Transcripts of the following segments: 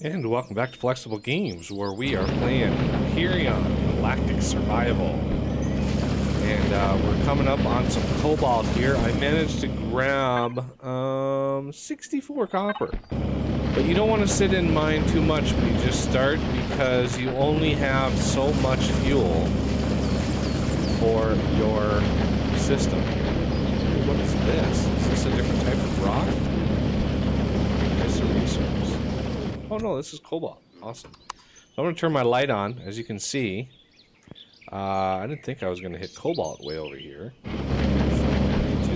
And welcome back to Flexible Games, where we are playing Empyrion, Galactic Survival. And we're coming up on some cobalt here. I managed to grab 64 copper. But you don't want to sit in mine too much when you just start, because you only have so much fuel for your system. What is this? Is this a different type of rock? It's a resource. Oh no, this is cobalt. Awesome. So I'm going to turn my light on. As you can see, I didn't think I was going to hit cobalt way over here. So I need to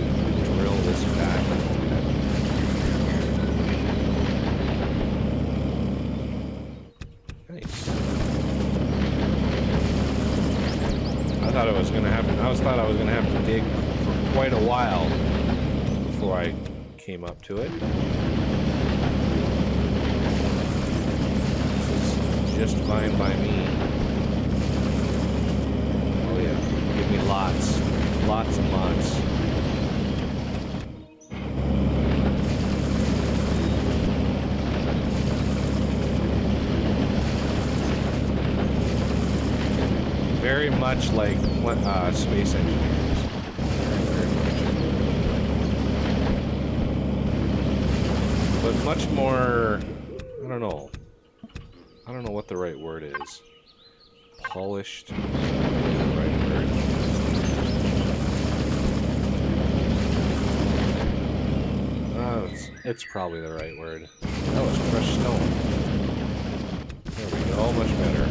drill this back. Nice. I thought I was going to have to dig for quite a while before I came up to it. Just fine by me. Oh yeah, give me lots and lots. Very much like space engineers. Very much. But much more, I don't know what the right word is. Polished. Is that the right word? It's probably the right word. That was crushed stone. There we go, much better.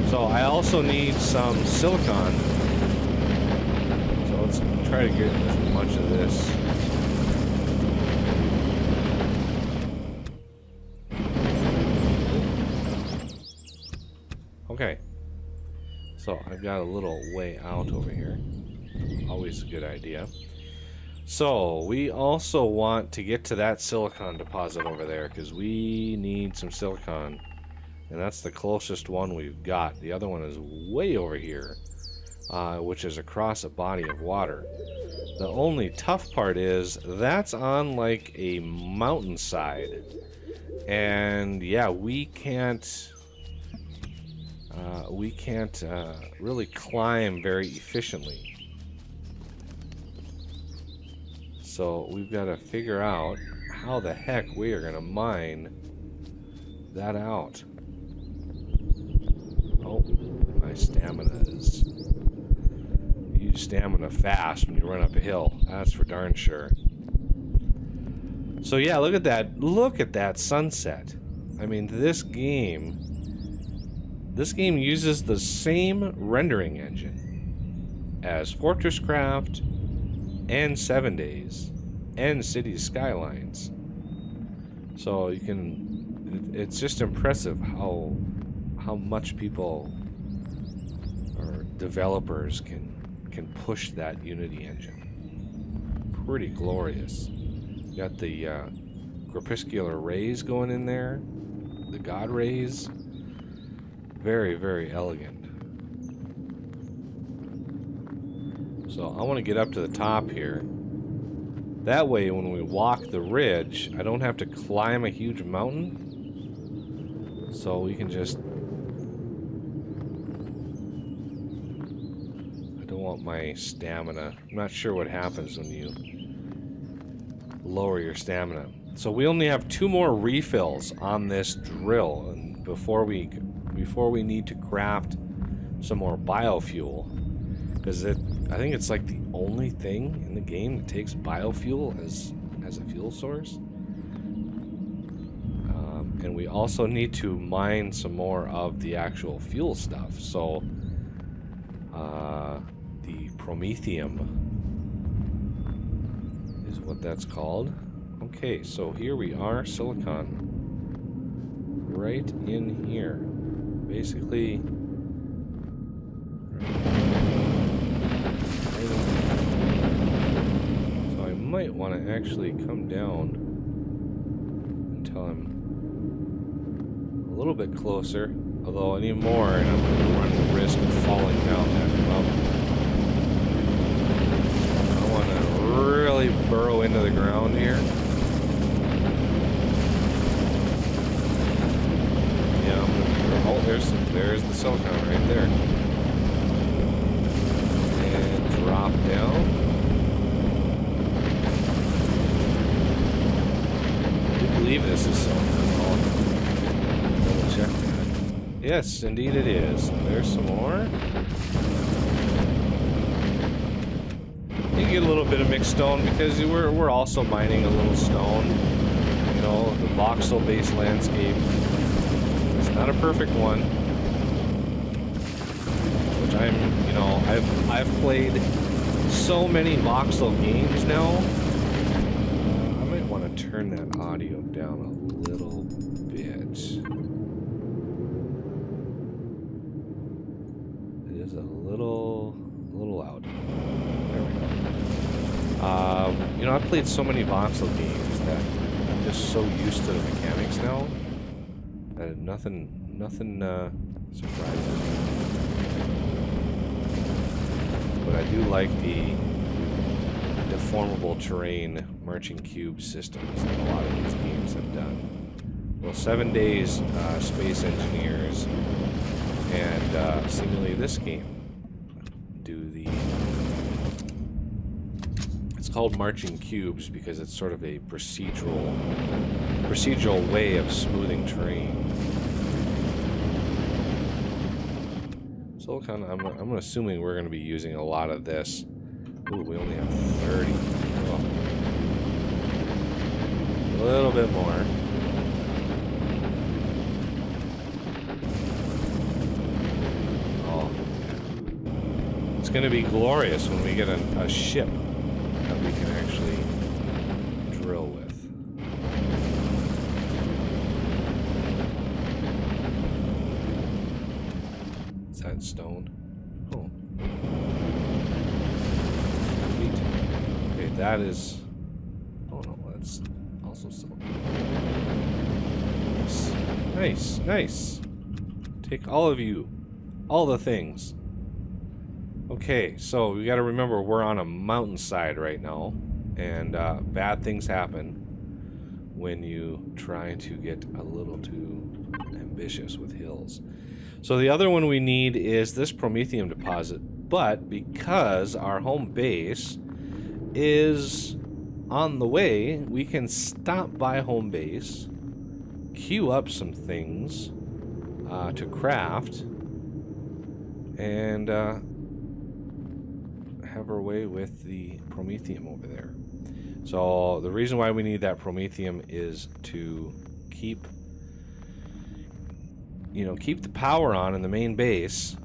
So I also need some silicon. So let's try to get as much of this. Okay, so I've got a little way out over here. Always a good idea. So we also want to get to that silicon deposit over there, because we need some silicon, and that's the closest one we've got. The other one is way over here, which is across a body of water. The only tough part is that's on like a mountainside, and yeah, we can't really climb very efficiently. So we've got to figure out how the heck we are going to mine that out. Oh, my stamina is... You use stamina fast when you run up a hill. That's for darn sure. So yeah, look at that. Look at that sunset. I mean, this game uses the same rendering engine as Fortresscraft and 7 Days and Cities Skylines. So you can, it's just impressive how much people or developers can push that Unity engine. Pretty glorious. You got the crepuscular rays going in there, the god rays. Very, very elegant. So I want to get up to the top here. That way when we walk the ridge, I don't have to climb a huge mountain. So we can just... I don't want my stamina. I'm not sure what happens when you lower your stamina. So we only have 2 more refills on this drill, and before we need to craft some more biofuel, because I think it's like the only thing in the game that takes biofuel as a fuel source. And we also need to mine some more of the actual fuel stuff. So the promethium is what that's called. Okay, so here we are, silicon right in here. Basically, so I might want to actually come down until I'm a little bit closer, although any more and I'm going to run the risk of falling down that mountain. I want to really burrow into the ground here. there's the silicon right there. And drop down. I do believe this is silicon. I'll double check that. Yes, indeed it is. There's some more. You get a little bit of mixed stone because we're also mining a little stone. You know, the voxel-based landscape. It's not a perfect one. Which I've played so many voxel games now. I might want to turn that audio down a little bit. It is a little loud. There we go. You know, I've played so many voxel games that I'm just so used to the mechanics now that nothing surprises me. But I do like the deformable terrain marching cube systems that a lot of these games have done. Well, 7 days, Space Engineers, and similarly this game do the... It's called Marching Cubes because it's sort of a procedural way of smoothing terrain. Silicon, I'm assuming we're going to be using a lot of this. Ooh, we only have 30. Oh. A little bit more. Oh. It's going to be glorious when we get a ship that we can actually drill with. Is that stone? Oh. Sweet. Okay, that is... Oh no, that's also stone. Nice, nice. Take all of you. All the things. Okay, so we gotta remember we're on a mountainside right now, and bad things happen when you try to get a little too ambitious with hills. So the other one we need is this promethium deposit, but because our home base is on the way, we can stop by home base, queue up some things to craft, and have our way with the promethium over there. So the reason why we need that promethium is to keep the power on in the main base,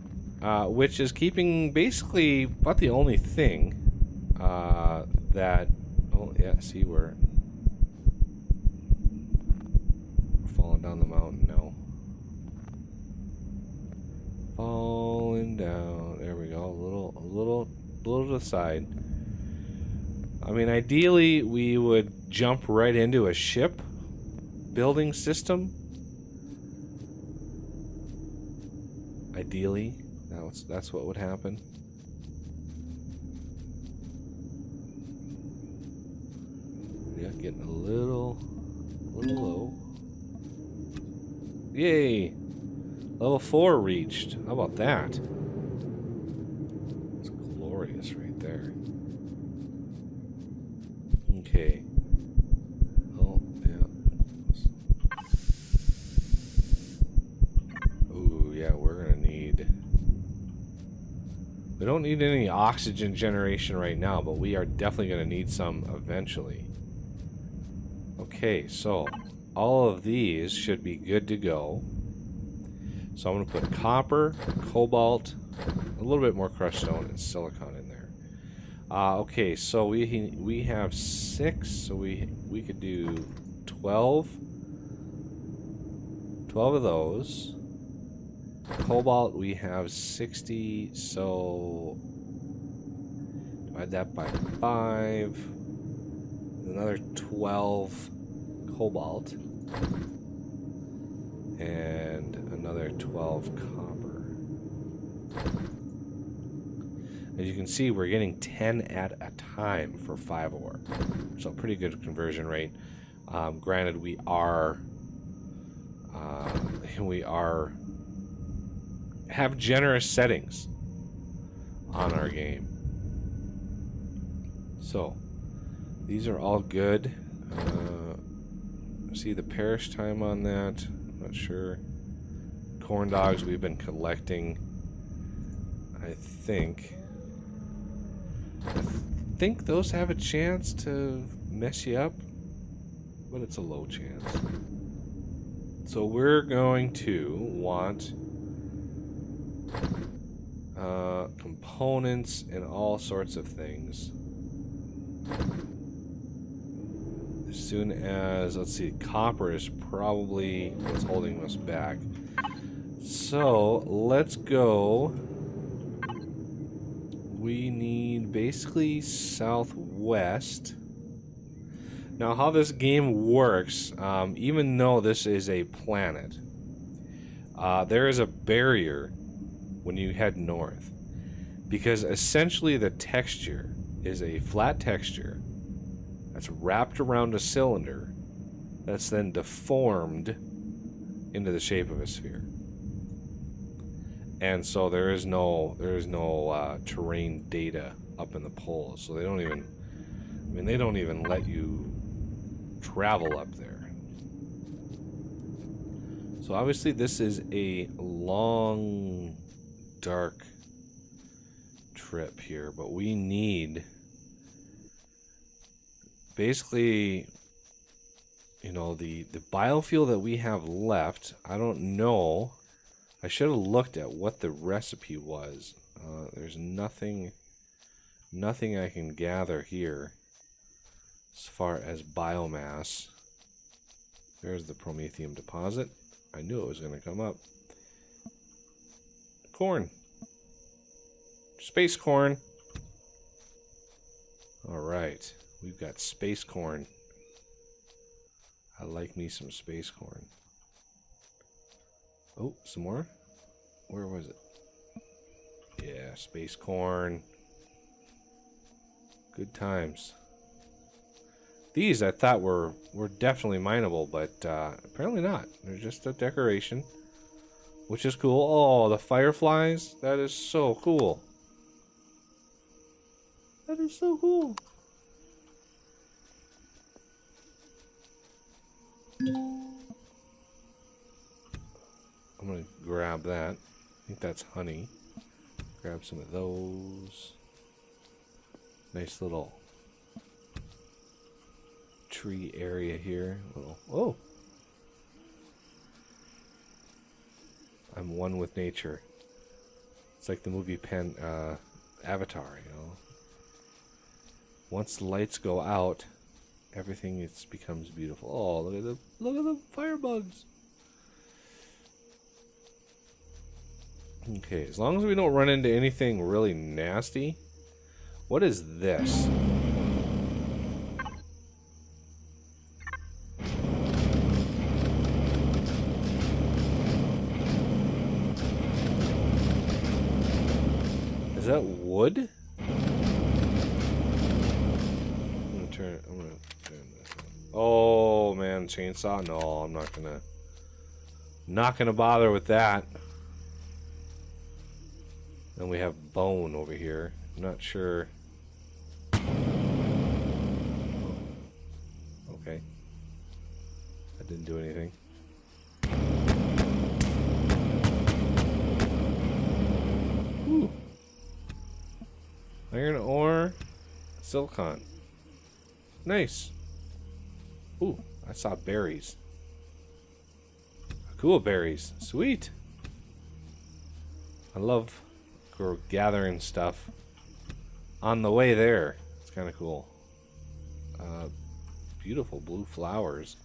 which is keeping basically about the only thing that... Oh yeah, see, we're falling down the mountain now. Falling down. There we go. A little to the side. I mean, ideally we would jump right into a ship building system. Ideally, that's what would happen. Yeah, getting a little low. Yay! Level 4 reached. How about that? It's glorious right there. Okay. Oh, yeah. Ooh, yeah, we're gonna need... We don't need any oxygen generation right now, but we are definitely gonna need some eventually. Okay, so all of these should be good to go. So I'm going to put copper, cobalt, a little bit more crushed stone, and silicon in there. Okay, so we have 6, so we could do 12 of those. Cobalt, we have 60, so divide that by 5. Another 12 cobalt. And another 12 copper. As you can see, we're getting 10 at a time for 5 ore. So pretty good conversion rate. Granted, we are have generous settings on our game. So, these are all good. See the perish time on that. I'm not sure. Corn dogs we've been collecting. I think those have a chance to mess you up, but it's a low chance. So we're going to want components and all sorts of things. As soon as, let's see, copper is probably what's holding us back. So let's go. We need basically southwest. Now, how this game works, even though this is a planet, there is a barrier when you head north. Because essentially the texture is a flat texture that's wrapped around a cylinder that's then deformed into the shape of a sphere. And so there is no terrain data up in the poles, so they don't even, I mean, they don't even let you travel up there. So obviously this is a long, dark trip here, but we need basically, you know, the biofuel that we have left. I don't know. I should have looked at what the recipe was. There's nothing I can gather here as far as biomass. There's the promethium deposit. I knew it was going to come up. Corn. Space corn. Alright. We've got space corn. I like me some space corn. Oh, some more? Where was it? Yeah, space corn. Good times. These I thought were definitely mineable, but apparently not. They're just a decoration, which is cool. Oh, the fireflies! That is so cool. That is so cool. I'm gonna grab that. I think that's honey. Grab some of those. Nice little tree area here. Oh! I'm one with nature. It's like the movie Avatar, you know. Once the lights go out, everything becomes beautiful. Oh, look at the firebugs. Okay, as long as we don't run into anything really nasty. What is this? Is that wood? I'm gonna turn this on. Oh man, chainsaw? No, I'm not gonna bother with that. Then we have bone over here. I'm not sure. Okay. That didn't do anything. Ooh. Iron ore, silicon. Nice. Ooh, I saw berries. Cool berries. Sweet. I love gathering stuff on the way there. It's kind of cool. Beautiful blue flowers.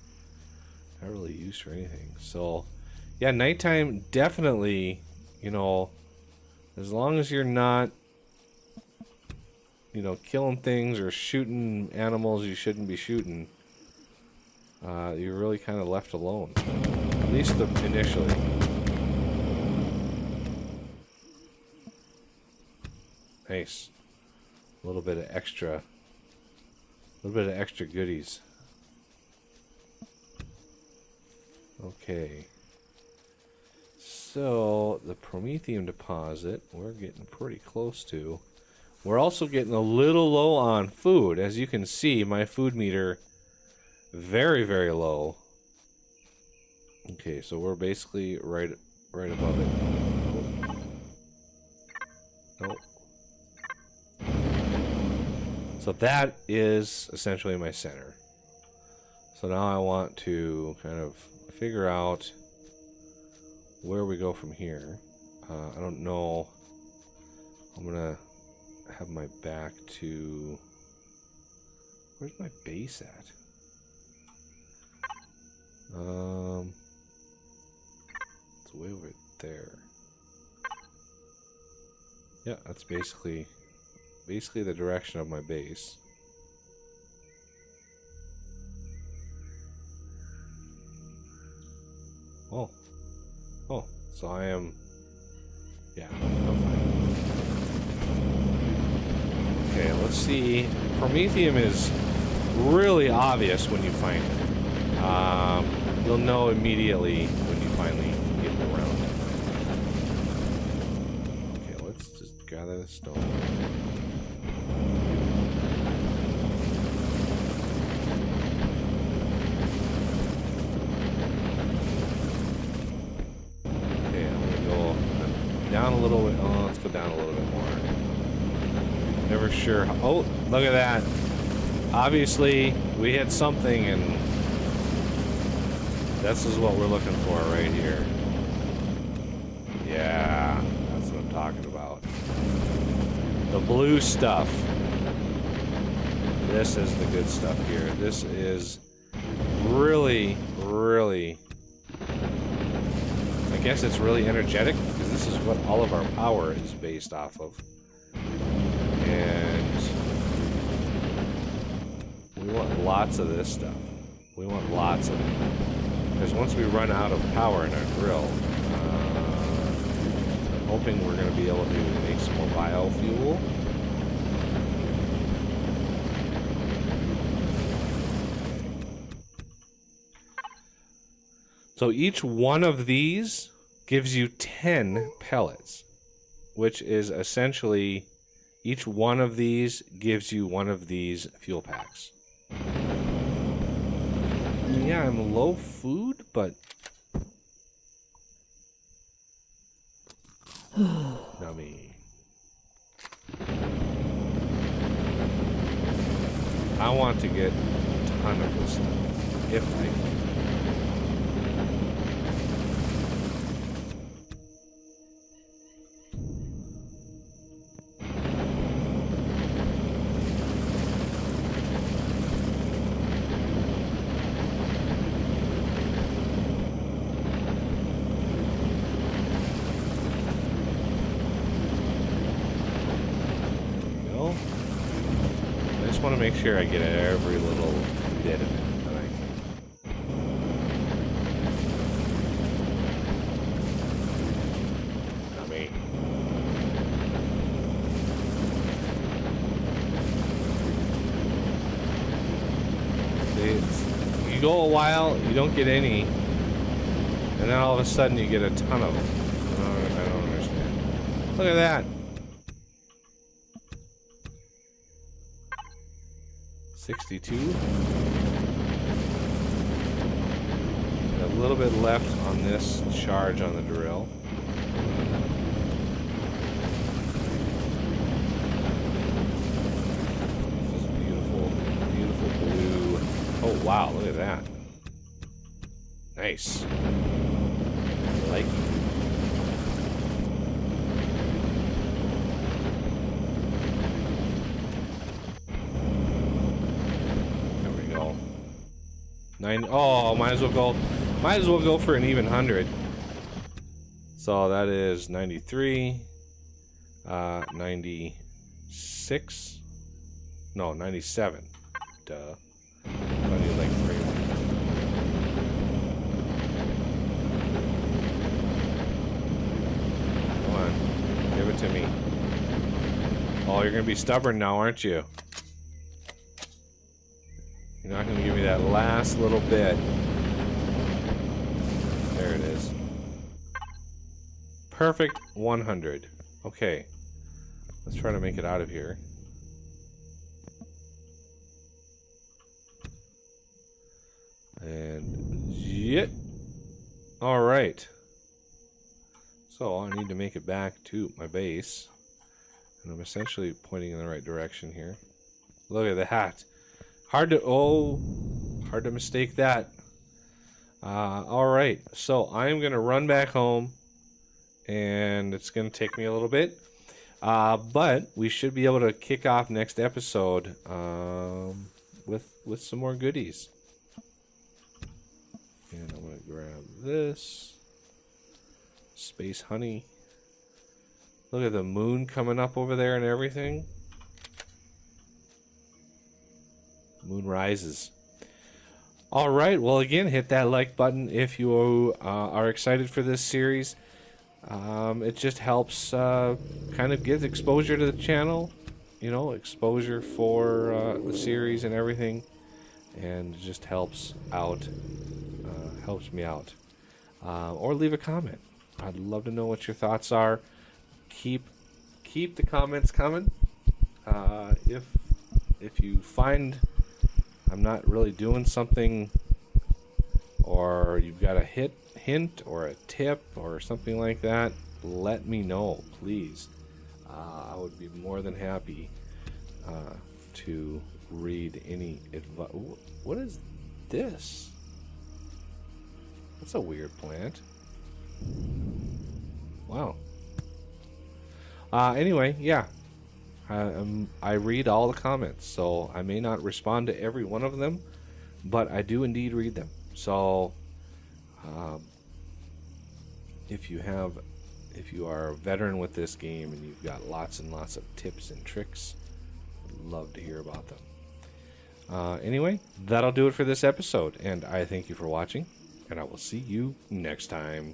Not really used for anything. So, yeah, nighttime definitely, you know, as long as you're not, you know, killing things or shooting animals you shouldn't be shooting, you're really kind of left alone. At least initially. Nice. A little bit of extra goodies. So, the promethium deposit, we're getting pretty close to. We're also getting a little low on food. As you can see, my food meter, very, very low. Okay, so we're basically right above it. Nope. So that is essentially my center. So now I want to kind of figure out where we go from here. I don't know. I'm gonna have my back to... Where's my base at? It's way over there. Yeah, that's basically the direction of my base. Oh, so I am... Yeah, I'm fine. Okay, let's see. Promethium is really obvious when you find it. You'll know immediately when you finally get around it. Okay, let's just gather the stone. Down a little bit. Oh, let's go down a little bit more. Never sure. Oh, look at that. Obviously, we hit something, and this is what we're looking for right here. Yeah, that's what I'm talking about. The blue stuff. This is the good stuff here. This is really, really... I guess it's really energetic. This is what all of our power is based off of. And we want lots of this stuff. We want lots of it. Because once we run out of power in our drill, I'm hoping we're going to be able to make some more biofuel. So each one of these gives you 10 pellets, which is essentially each one of these gives you one of these fuel packs. Yeah, I'm low food, but Nummy. I want to get a ton of this stuff, if I can. Make sure I get every little bit of it that I can. Not me. You go a while, you don't get any, and then all of a sudden you get a ton of them. I don't understand. Look at that. 62. A little bit left on this charge on the drill. This is beautiful, beautiful blue. Oh wow, look at that. Nice. I like it. Oh, might as well go for an even 100. So that is 93, 96, no, 97. Duh. I need like 3. Come on, give it to me. Oh, you're gonna be stubborn now, aren't you? You're not going to give me that last little bit. There it is. Perfect 100. Okay. Let's try to make it out of here. And yet. Alright. So I need to make it back to my base. And I'm essentially pointing in the right direction here. Look at that. Hard to mistake that. Alright, so I'm going to run back home. And it's going to take me a little bit. But we should be able to kick off next episode with some more goodies. And I'm going to grab this. Space honey. Look at the moon coming up over there and everything. Moon rises. Alright, well again, hit that like button if you are excited for this series. It just helps kind of give exposure to the channel. You know, exposure for the series and everything. And it just helps out. Helps me out. Or leave a comment. I'd love to know what your thoughts are. Keep the comments coming. If you find I'm not really doing something, or you've got a hint or a tip or something like that, let me know, please. I would be more than happy to read any advice. What is this? That's a weird plant. Wow. Anyway, yeah. I read all the comments, so I may not respond to every one of them, but I do indeed read them. So, if you are a veteran with this game and you've got lots and lots of tips and tricks, I'd love to hear about them. Anyway, that'll do it for this episode, and I thank you for watching, and I will see you next time.